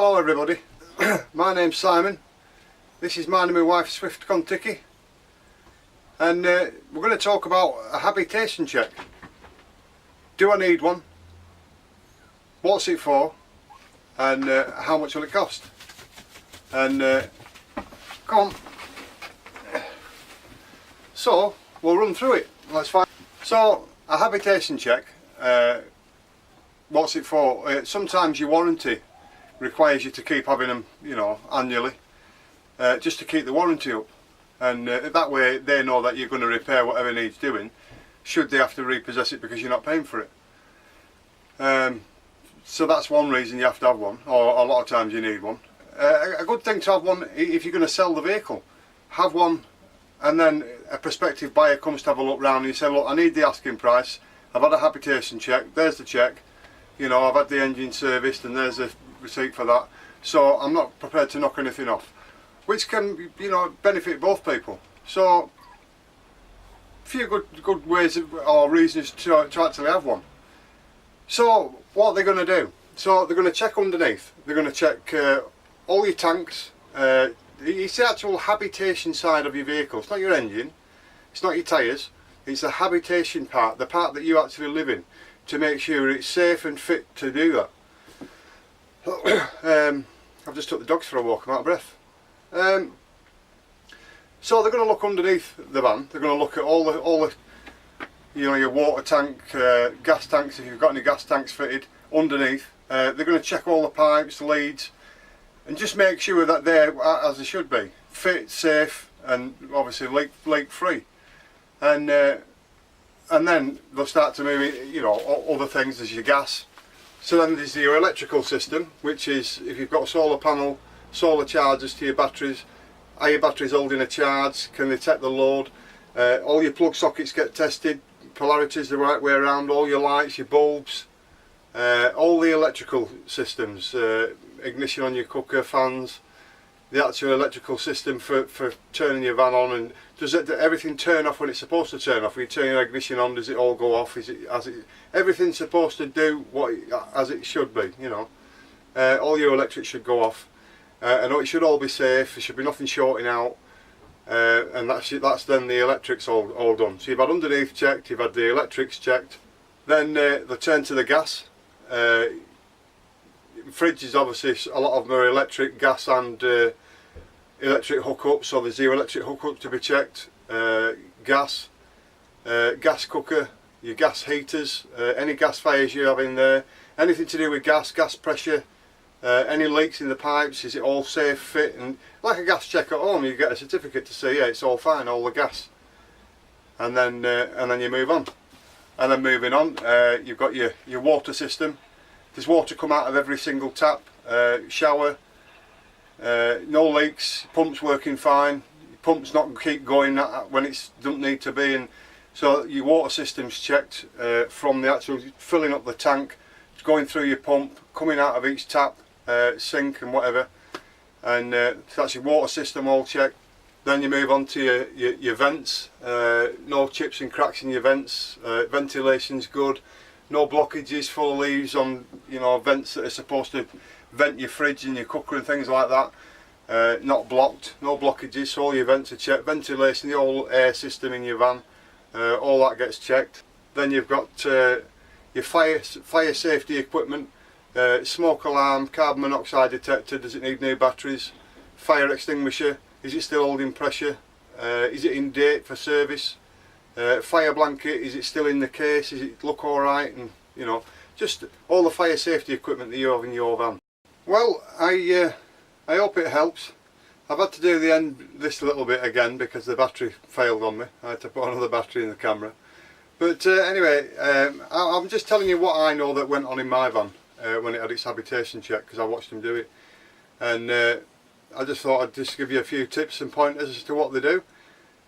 Hello everybody, my name's Simon. This is mine and my wife Swift Contiki, and we're going to talk about a habitation check. Do I need one? What's it for? And how much will it cost? And come on. So we'll run through it. Let's find. So a habitation check. What's it for? Sometimes your warranty requires you to keep having them, you know, annually, just to keep the warranty up, and that way they know that you're going to repair whatever needs doing, should they have to repossess it because you're not paying for it. So that's one reason you have to have one, or a lot of times you need one. A good thing to have one if you're going to sell the vehicle. Have one, and then a prospective buyer comes to have a look round and you say, look, I need the asking price, I've had a habitation check, there's the check, you know, I've had the engine serviced and there's the receipt for that, so I'm not prepared to knock anything off, which can, you know, benefit both people. So a few good ways or reasons to actually have one. So what they're going to do, so they're going to check underneath, they're going to check all your tanks. It's the actual habitation side of your vehicle. It's not your engine, it's not your tyres, it's the habitation part, the part that you actually live in, to make sure it's safe and fit to do that. I've just took the dogs for a walk, I'm out of breath. So they're going to look underneath the van, they're going to look at all the you know, your water tank, gas tanks, if you've got any gas tanks fitted underneath. They're going to check all the pipes, leads, and just make sure that they're as they should be, fit, safe, and obviously leak free. And then they'll start to move, you know, other things. There's your gas. So then there's your electrical system, which is if you've got a solar panel, solar chargers to your batteries. Are your batteries holding a charge? Can they take the load? All your plug sockets get tested, polarities the right way around, all your lights, your bulbs, all the electrical systems, ignition on your cooker, fans, the actual electrical system for turning your van on, and does everything turn off when it's supposed to turn off? When you turn your ignition on, does it all go off? Is it everything's supposed to do as it should be? You know, all your electrics should go off, and it should all be safe. There should be nothing shorting out, and that's then the electrics all done. So you've had underneath checked, you've had the electrics checked, then they turn to the gas. Fridges, obviously a lot of them are electric, gas and electric hookups, so there's your electric hookup to be checked, gas cooker, your gas heaters, any gas fires you have in there, anything to do with gas pressure, any leaks in the pipes, is it all safe, fit, and like a gas check at home, you get a certificate to say, yeah, it's all fine, all the gas, and then you move on. And then moving on, you've got your water system. There's water come out of every single tap, shower, no leaks, pump's working fine, pump's not keep going when it doesn't need to be, and so your water system's checked from the actual filling up the tank, going through your pump, coming out of each tap, sink and whatever, and so that's your water system all checked. Then you move on to your vents, no chips and cracks in your vents, ventilation's good. No blockages, full of leaves on, you know, vents that are supposed to vent your fridge and your cooker and things like that. Not blocked, no blockages, so all your vents are checked. Ventilation, the whole air system in your van, all that gets checked. Then you've got your fire safety equipment, smoke alarm, carbon monoxide detector, does it need new batteries, fire extinguisher, is it still holding pressure, is it in date for service? Fire blanket, is it still in the case, is it look alright, and you know, just all the fire safety equipment that you have in your van. Well, I hope it helps. I've had to do this a little bit again because the battery failed on me. I had to put another battery in the camera, but anyway, I'm just telling you what I know that went on in my van when it had its habitation check, because I watched them do it, and I just thought I'd just give you a few tips and pointers as to what they do,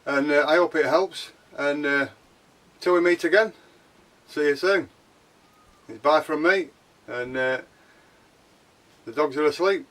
and I hope it helps. And till we meet again, see you soon. It's bye from me, and the dogs are asleep.